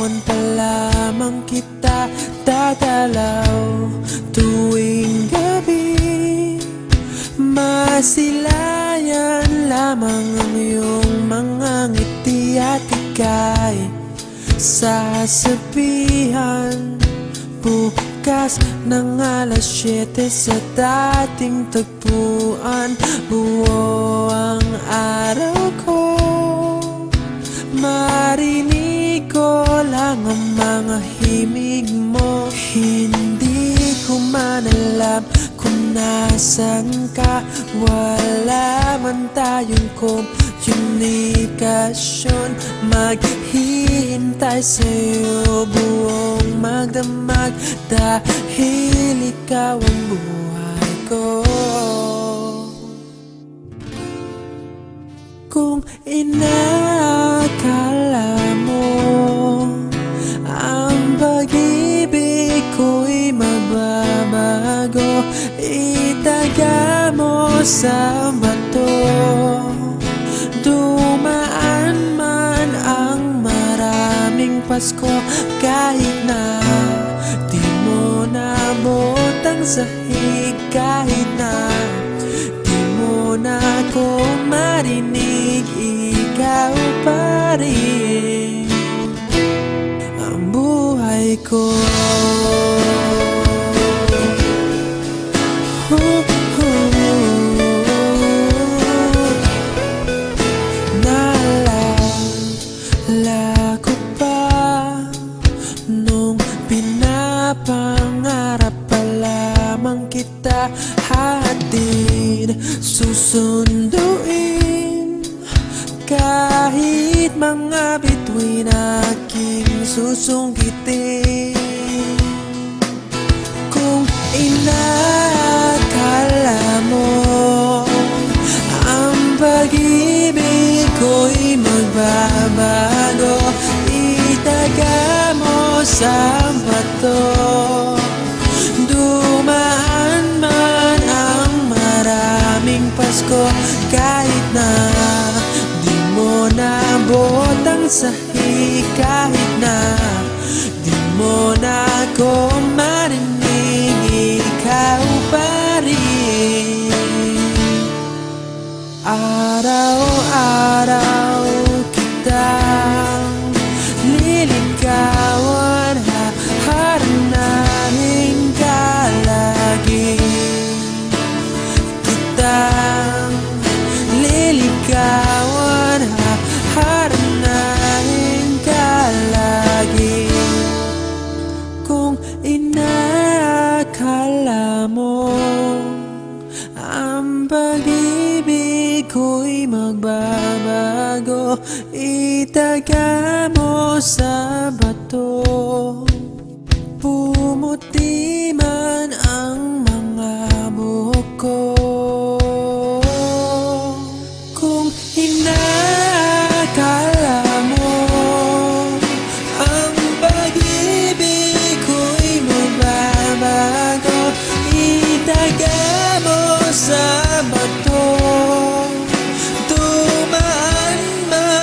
Ngayon pa lamang kita dadalaw tuwing gabi. Masilayan lamang ang iyong mga ngiti at ika'y sasabihan bukas ng alas 7 sa dating tagpuan. Buo ang araw ko, marinig ko lang ang mga himig mo. Hindi ko man alam kung nasan ka, wala man tayong komunikasyon. Maghihintay sa'yo buong magdamag dahil ikaw ang buhay ko. Kung inakala mo ang pag-ibig ko'y magbabago, itaga mo sa bato. Dumaan man ang maraming Pasko, kahit na di mo nabot ang sahig, kahit na di mo na ako marinig, ikaw pa rin ang buhay ko. Naalala ko pa nung pinapangarap pa lamang kita, hatid susunduin kahit mga bituin aking susungkitin. Kung inakala mo ang pag-ibig ko'y magbabago, itaga mo sa bato. Dumaan man ang maraming Pasko, kahit na di mo nabot ang sahig, kahit na di mo na ako marinig, ikaw pa rin. Araw-araw kitang liligawan, haharanahin ka lagi. Kitang liligawan, haharanahin ka lagi. Kung inakala mo ang pag-ibig ko'y magbabago, itaga mo sa bato.